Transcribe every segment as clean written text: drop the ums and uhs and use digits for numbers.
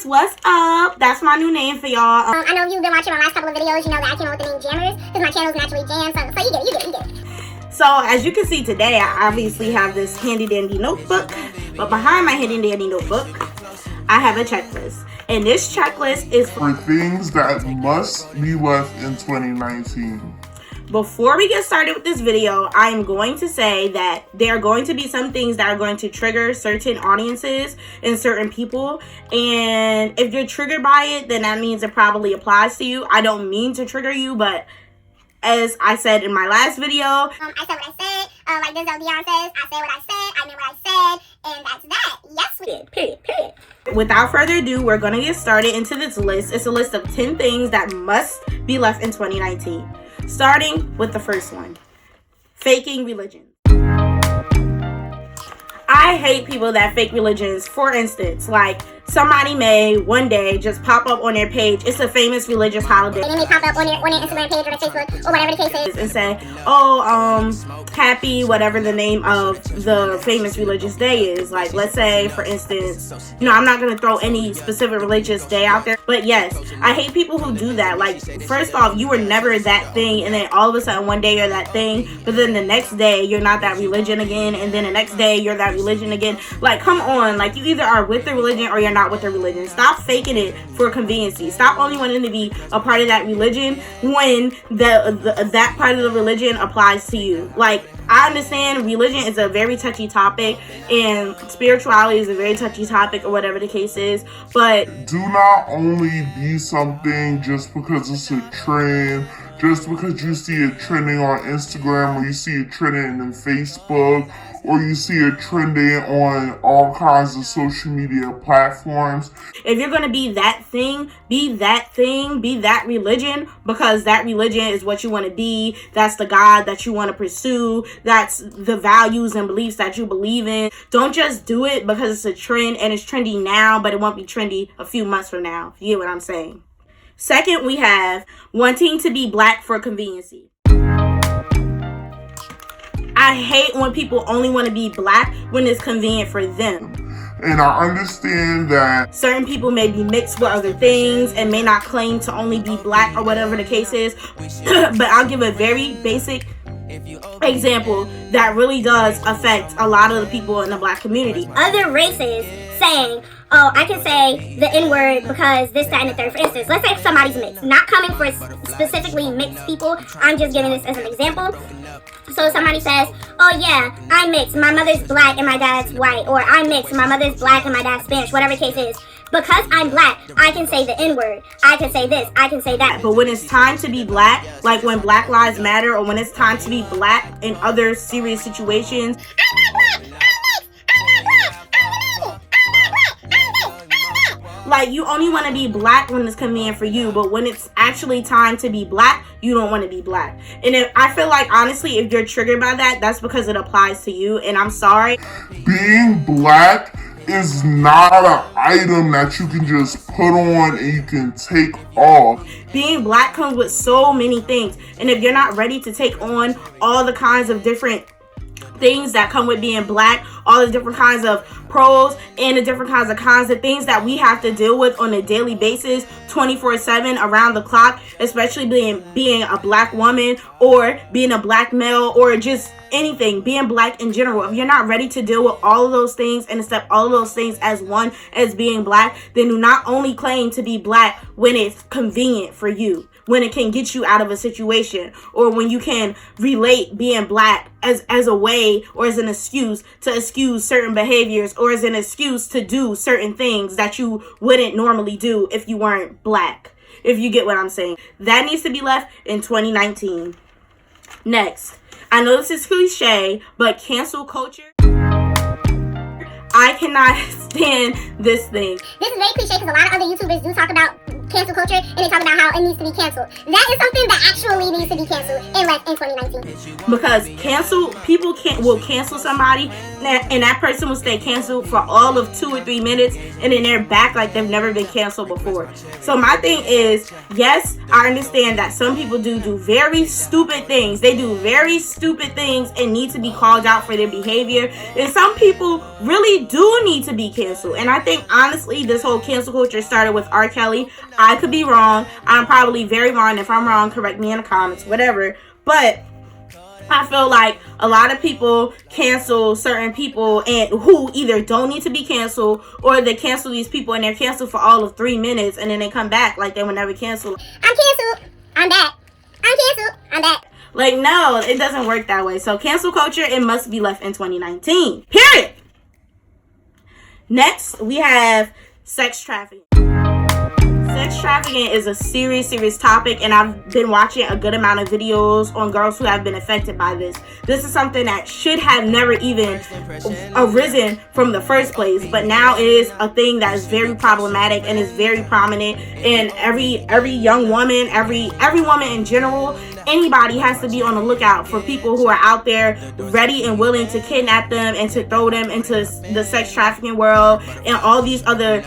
what's up? That's my new name for y'all. I know if you've been watching my last couple of videos, you know that I came up with the name Jammers, because my channel is naturally jammed, so you get it. So as you can see today, I obviously have this handy dandy notebook, but behind my handy dandy notebook, I have a checklist. And this checklist is for things that must be left in 2019. Before we get started with this video, I am going to say that there are going to be some things that are going to trigger certain audiences and certain people. And if you're triggered by it, then that means it probably applies to you. I don't mean to trigger you, but as I said in my last video, I said what I said. Like Denzel Dion says, I said what I said, I meant what I said, and that's that. Yes, we did. Period. Without further ado, we're going to get started into this list. It's a list of 10 things that must be left in 2019. Starting with the first one, faking religion. I hate people that fake religions. For instance, like somebody may one day just pop up on their page. It's a famous religious holiday. And then they pop up on their Instagram page or their Facebook or whatever the case is. And say, happy whatever the name of the famous religious day is. Like, let's say, for instance, I'm not going to throw any specific religious day out there. But yes, I hate people who do that. Like, first off, you were never that thing. And then all of a sudden one day you're that thing. But then the next day you're not that religion again. And then the next day you're that religion again. Like, come on. Like, you either are with the religion or you're not with the religion. Stop faking it for conveniency. Stop only wanting to be a part of that religion when that part of the religion applies to you. Like, I understand religion is a very touchy topic and spirituality is a very touchy topic or whatever the case is, but do not only be something just because it's a trend, just because you see it trending on Instagram or you see it trending in Facebook or you see it trending on all kinds of social media platforms. If you're going to be that thing, be that thing, be that religion, because that religion is what you want to be. That's the God that you want to pursue. That's the values and beliefs that you believe in. Don't just do it because it's a trend and it's trendy now, but it won't be trendy a few months from now. You get what I'm saying? Second, we have wanting to be black for conveniency. I hate when people only want to be black when it's convenient for them. And I understand that certain people may be mixed with other things and may not claim to only be black or whatever the case is. But I'll give a very basic example that really does affect a lot of the people in the black community. Other races saying, oh, I can say the N-word because this, that, and the third. For instance, let's say somebody's mixed. Not coming for specifically mixed people. I'm just giving this as an example. So somebody says, oh yeah, I'm mixed. My mother's black and my dad's white. Or I'm mixed. My mother's black and my dad's Spanish. Whatever the case is. Because I'm black, I can say the N-word. I can say this. I can say that. But when it's time to be black, like when Black Lives Matter or when it's time to be black in other serious situations, like, you only want to be black when it's convenient for you, but when it's actually time to be black, you don't want to be black. And I feel like, honestly, if you're triggered by that, that's because it applies to you, and I'm sorry. Being black is not an item that you can just put on and you can take off. Being black comes with so many things, and if you're not ready to take on all the kinds of different things that come with being black, all the different kinds of pros and the different kinds of cons, the things that we have to deal with on a daily basis, 24/7, around the clock, especially being a black woman or being a black male or just anything, being black in general. If you're not ready to deal with all of those things and accept all of those things as one, as being black, then do not only claim to be black when it's convenient for you, when it can get you out of a situation, or when you can relate being black as a way or as an excuse to excuse certain behaviors or as an excuse to do certain things that you wouldn't normally do if you weren't black. If you get what I'm saying. That needs to be left in 2019. Next, I know this is cliche, but cancel culture. I cannot stand this thing. This is very cliche because a lot of other YouTubers do talk about cancel culture and they talk about how it needs to be canceled. That is something that actually needs to be canceled and left in 2019. Because people will cancel somebody and that person will stay canceled for all of 2 or 3 minutes, and then they're back like they've never been canceled before. So my thing is, yes, I understand that some people do very stupid things. They do very stupid things and need to be called out for their behavior. And some people really do need to be canceled. And I think, honestly, this whole cancel culture started with R. Kelly. I could be wrong. I'm probably very wrong. If I'm wrong, correct me in the comments, whatever. But I feel like a lot of people cancel certain people and who either don't need to be canceled, or they cancel these people and they're canceled for all of 3 minutes, and then they come back like they were never canceled. I'm canceled. I'm back. I'm canceled. I'm back. Like, no, it doesn't work that way. So cancel culture, it must be left in 2019. Period. Next, we have sex trafficking. Sex trafficking is a serious topic, and I've been watching a good amount of videos on girls who have been affected by this. This is something that should have never even arisen from the first place, but now it is a thing that is very problematic and is very prominent. And every young woman, every woman in general, anybody has to be on the lookout for people who are out there ready and willing to kidnap them and to throw them into the sex trafficking world and all these other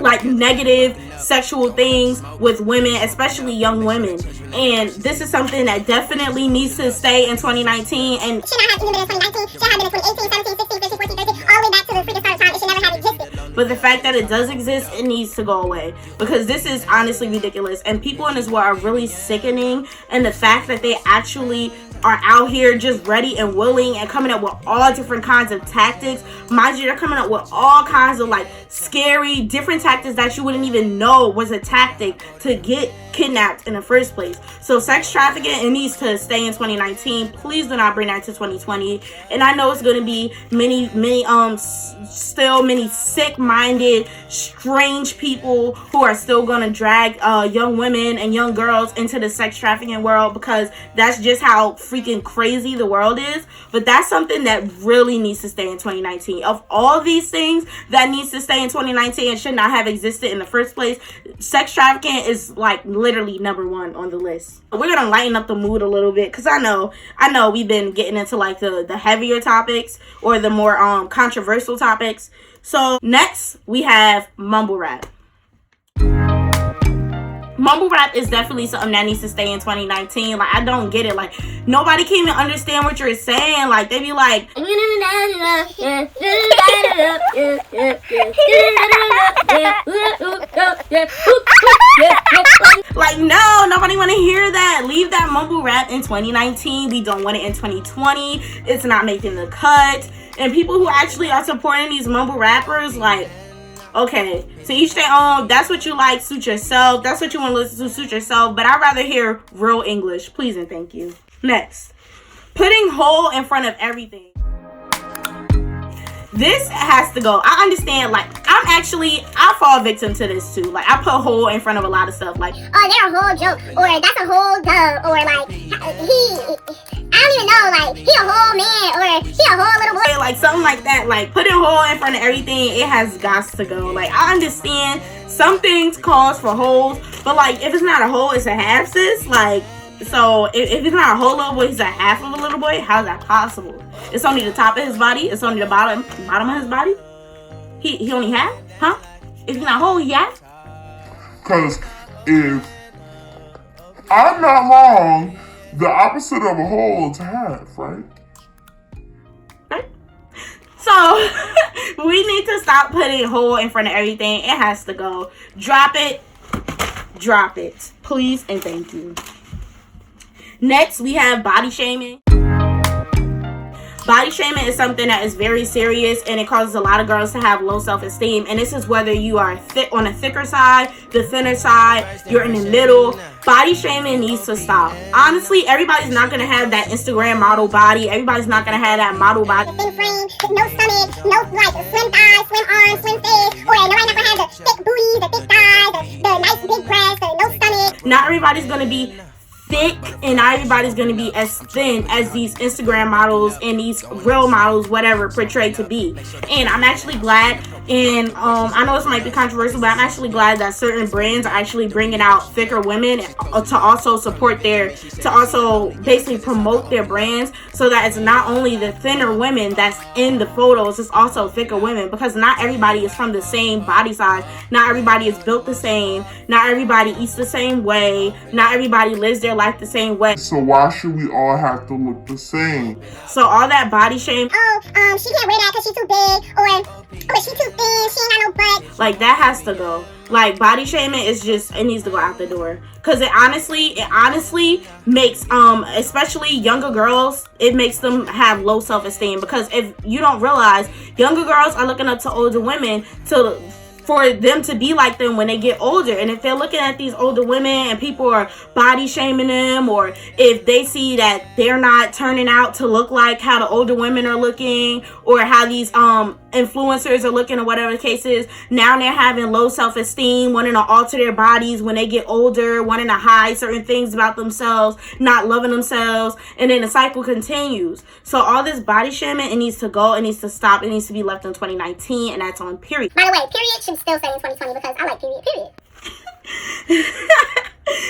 like negative sexual things with women, especially young women. And this is something that definitely needs to stay in 2019 and should not have even been in 2019, should have been in 2018, 17, 16, 15, 14, 15, all the way back to the freaking start of time. It should never have existed. but the fact that it does exist, it needs to go away, because this is honestly ridiculous, and people in this world are really sickening. And the fact that they actually are out here just ready and willing and coming up with all different kinds of tactics. Mind you, they're coming up with all kinds of like scary different tactics that you wouldn't even know was a tactic to get kidnapped in the first place. So sex trafficking, it needs to stay in 2019. Please do not bring that to 2020. And I know it's going to be many sick-minded, strange people who are still going to drag young women and young girls into the sex trafficking world, because that's just how freaking crazy the world is. But that's something that really needs to stay in 2019. Of all these things that needs to stay in 2019 and should not have existed in the first place, sex trafficking is like literally number 1 on the list. We're gonna lighten up the mood a little bit, because I know we've been getting into like the heavier topics or the more controversial topics. So next we have mumble rap. Mumble rap is definitely something that needs to stay in 2019. Like, I don't get it. Like, nobody can even understand what you're saying. Like, they be like, like, no, nobody want to hear that. Leave that mumble rap in 2019. We don't want it in 2020. It's not making the cut. And people who actually are supporting these mumble rappers, like, okay, to each their own. That's what you like, suit yourself. That's what you want to listen to, suit yourself. But I'd rather hear real English, please and thank you. Next, putting whole in front of everything. This has to go. I understand, like, I fall victim to this too. Like, I put whole in front of a lot of stuff. Like, oh, they're a whole joke, or that's a whole dub, or like I don't even know, like, he a whole man, or he a whole little boy. Like, something like that. Like, putting whole in front of everything, it has got to go. Like, I understand some things calls for holes, but like, if it's not a hole, it's a half, sis. Like, so if it's not a whole little boy, he's a half of a little boy. How's that possible? It's only the top of his body. It's only the bottom of his body. He only half, huh? If he's not whole, he half. Because if I'm not wrong, the opposite of a whole is a half, right? Right. So we need to stop putting whole in front of everything. It has to go. Drop it, please and thank you. Next, we have body shaming. Body shaming is something that is very serious, and it causes a lot of girls to have low self-esteem. And this is whether you are on the thicker side, the thinner side, you're in the middle. Body shaming needs to stop. Honestly, everybody's not going to have that Instagram model body. Everybody's not going to have that model body. Thin frame, no stomach, no like slim thighs, slim arms, slim face, or nobody not going to have the thick booty, the thick thighs, the nice big breasts, the no stomach. Not everybody's going to be thick, and not everybody's going to be as thin as these Instagram models and these real models, whatever, portray to be. And I'm actually glad And I know this might be controversial, but I'm actually glad that certain brands are actually bringing out thicker women to also support to also basically promote their brands, so that it's not only the thinner women that's in the photos, it's also thicker women, because not everybody is from the same body size, not everybody is built the same, not everybody eats the same way, not everybody lives their life the same way. So why should we all have to look the same? So all that body shame, she can't wear that because she's too big, or she too thin, she ain't got no butt. like, that has to go. Like, body shaming is just, it needs to go out the door, because it honestly makes especially younger girls, it makes them have low self-esteem, because if you don't realize, younger girls are looking up to older women for them to be like them when they get older. And if they're looking at these older women and people are body shaming them, or if they see that they're not turning out to look like how the older women are looking, or how these influencers are looking, or whatever the case is, now they're having low self-esteem, wanting to alter their bodies when they get older, wanting to hide certain things about themselves, not loving themselves, and then the cycle continues. So all this body shaming, it needs to go, it needs to stop, it needs to be left in 2019, and that's on period. By the way, period should still stay in 2020 because I like period.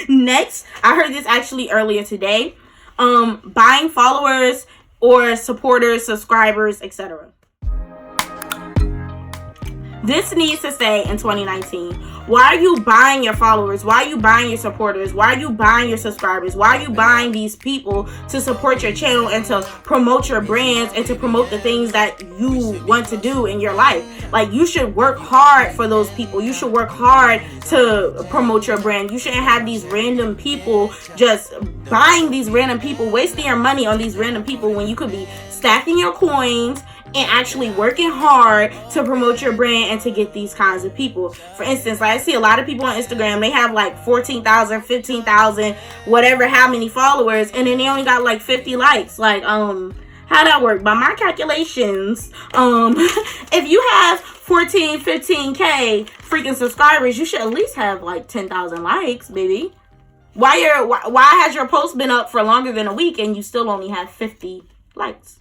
Next, I heard this actually earlier today. Buying followers or supporters, subscribers, etc. This needs to stay in 2019. Why are you buying your followers? Why are you buying your supporters? Why are you buying your subscribers? Why are you buying these people to support your channel and to promote your brands and to promote the things that you want to do in your life? Like, you should work hard for those people. You should work hard to promote your brand. You shouldn't have these random people just buying these random people, wasting your money on these random people when you could be stacking your coins and actually working hard to promote your brand and to get these kinds of people. For instance, like, I see a lot of people on Instagram, they have like 14,000, 15,000, whatever, how many followers, and then they only got like 50 likes. Like, how that work? By my calculations, if you have 14, 15K freaking subscribers, you should at least have like 10,000 likes, baby. Why has your post been up for longer than a week and you still only have 50 likes?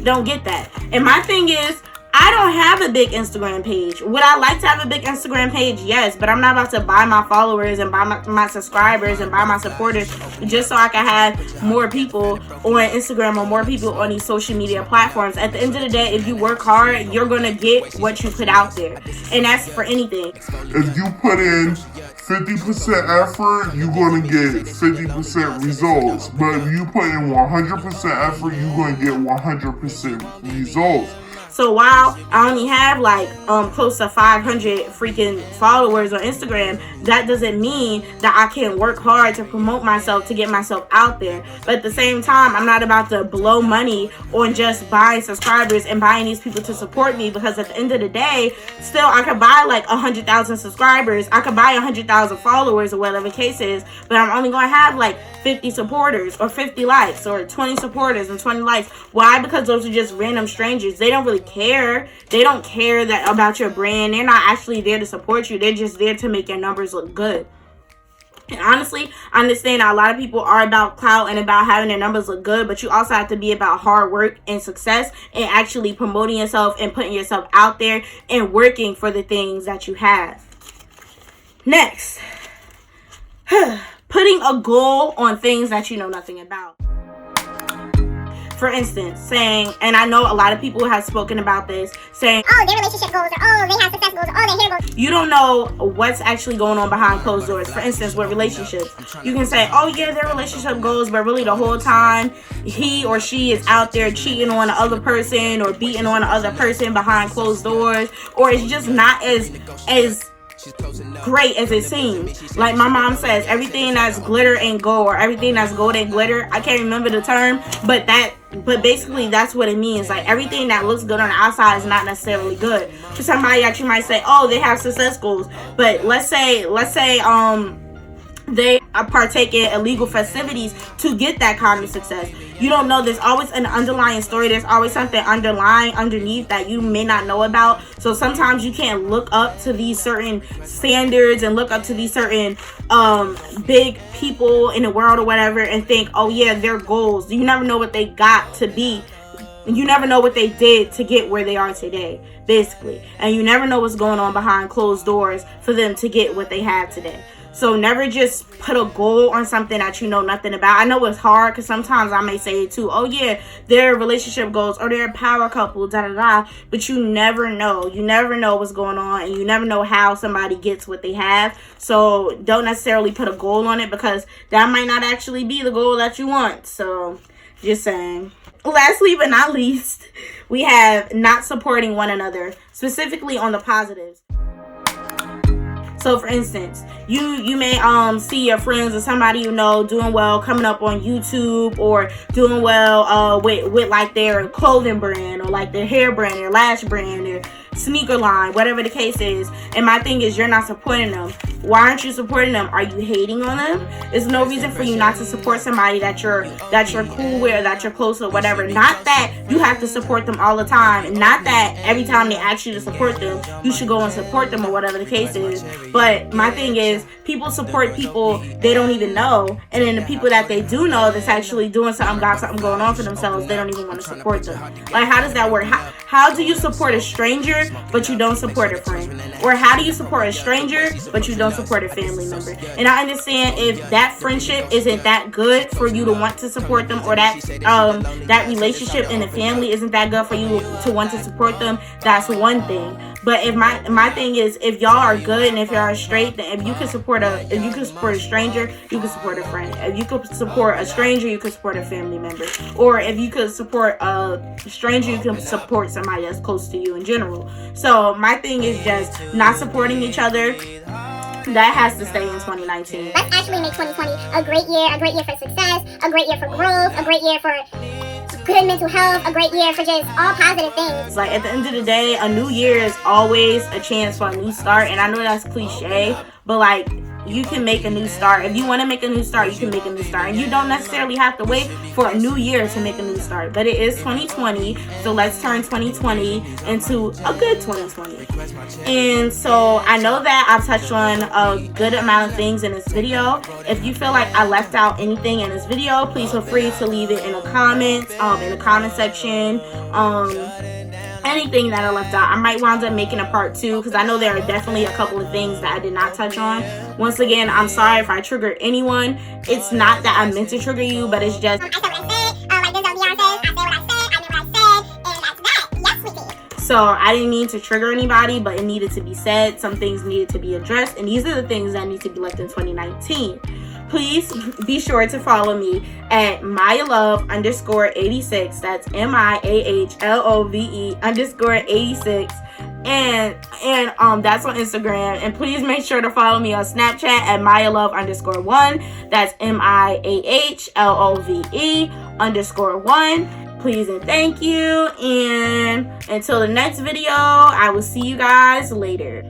Don't get that. And my thing is, I don't have a big Instagram page. Would I like to have a big Instagram page? Yes, but I'm not about to buy my followers and buy my subscribers and buy my supporters just so I can have more people on Instagram or more people on these social media platforms. At the end of the day, if you work hard, you're going to get what you put out there. And that's for anything. If you put in 50% effort, you're going to get 50% results. But if you put in 100% effort, you're going to get 100% results. So while I only have like close to 500 freaking followers on Instagram, that doesn't mean that I can't work hard to promote myself, to get myself out there. But at the same time, I'm not about to blow money on just buying subscribers and buying these people to support me, because at the end of the day, still I could buy like 100,000 subscribers, I could buy 100,000 followers or whatever the case is, but I'm only going to have like 50 supporters or 50 likes or 20 supporters and 20 likes. Why? Because those are just random strangers. They don't really care. They don't care that about your brand. They're not actually there to support you. They're just there to make your numbers look good. And honestly, I understand that a lot of people are about clout and about having their numbers look good, but you also have to be about hard work and success and actually promoting yourself and putting yourself out there and working for the things that you have. Next, putting a goal on things that you know nothing about. For instance, saying, and I know a lot of people have spoken about this, saying, oh, their relationship goals, or oh, they have success goals, or oh, their hair goals. You don't know what's actually going on behind closed doors. For instance, with relationships, you can say, oh yeah, their relationship goals, but really the whole time he or she is out there cheating on the other person or beating on the other person behind closed doors, or it's just not as great as it seems. Like my mom says, everything that's glitter ain't gold, or everything that's gold ain't glitter. I can't remember the term, but basically that's what it means. Like, everything that looks good on the outside is not necessarily good. For somebody that you might say, oh, they have success goals, but let's say they partake in illegal festivities to get that kind of success. You don't know. There's always an underlying story. There's always something underneath that you may not know about. So sometimes you can't look up to these certain standards and look up to these certain big people in the world or whatever and think, oh yeah, their goals. You never know what they got to be And you never know what they did to get where they are today, basically. And you never know what's going on behind closed doors for them to get what they have today. So never just put a goal on something that you know nothing about. I know it's hard because sometimes I may say it too. Oh yeah, their relationship goals or they're a power couple, da da da. But you never know. You never know what's going on, and you never know how somebody gets what they have. So don't necessarily put a goal on it because that might not actually be the goal that you want. So just saying. Lastly but not least, we have not supporting one another, specifically on the positives. So for instance, you may see your friends or somebody you know doing well, coming up on YouTube, or doing well with like their clothing brand or like their hair brand, their lash brand, their sneaker line, whatever the case is. And my thing is, you're not supporting them. Why aren't you supporting them? Are you hating on them? There's no reason for you not to support somebody that you're cool with, or that you're close to, or whatever. Not that you have to support them all the time, and not that every time they ask you to support them, you should go and support them, or whatever the case is. But my thing is, people support people they don't even know, and then the people that they do know that's actually doing something, got something going on for themselves, they don't even want to support them. Like, how does that work? How do you support a stranger but you don't support a friend? Or how do you support a stranger but you don't support a family member? And I understand if that friendship isn't that good for you to want to support them, or that relationship in the family isn't that good for you to want to support them, that's one thing. But if my thing is, if y'all are good and if y'all are straight, then if you can support a stranger, you can support a friend. If you could support a stranger, you could support a family member. Or if you could support a stranger, you can support somebody that's close to you in general. So my thing is just not supporting each other. That has to stay in 2019. Let's actually make 2020 a great year for success, a great year for growth, a great year for good mental health, a great year for just all positive things. Like, at the end of the day, a new year is always a chance for a new start. And I know that's cliche, but like, you can make a new start. If you want to make a new start, you can make a new start. And you don't necessarily have to wait for a new year to make a new start. But it is 2020, so let's turn 2020 into a good 2020. And so I know that I've touched on a good amount of things in this video. If you feel like I left out anything in this video, please feel free to leave it in the comments, in the comment section. Anything that I left out, I might wind up making a part 2 because I know there are definitely a couple of things that I did not touch on. Once again, I'm sorry if I trigger anyone. It's not that I meant to trigger you, but it's just I said what I said, like this Beyonce, I said what I said, I meant what I said, and that's that. Yes, we did. So I didn't mean to trigger anybody, but it needed to be said. Some things needed to be addressed, and these are the things that need to be left in 2019. Please be sure to follow me at MayaLove_86. That's MIAHLOVE_86. And that's on Instagram. And please make sure to follow me on Snapchat at MayaLove_1. That's MIAHLOVE_1. Please and thank you. And until the next video, I will see you guys later.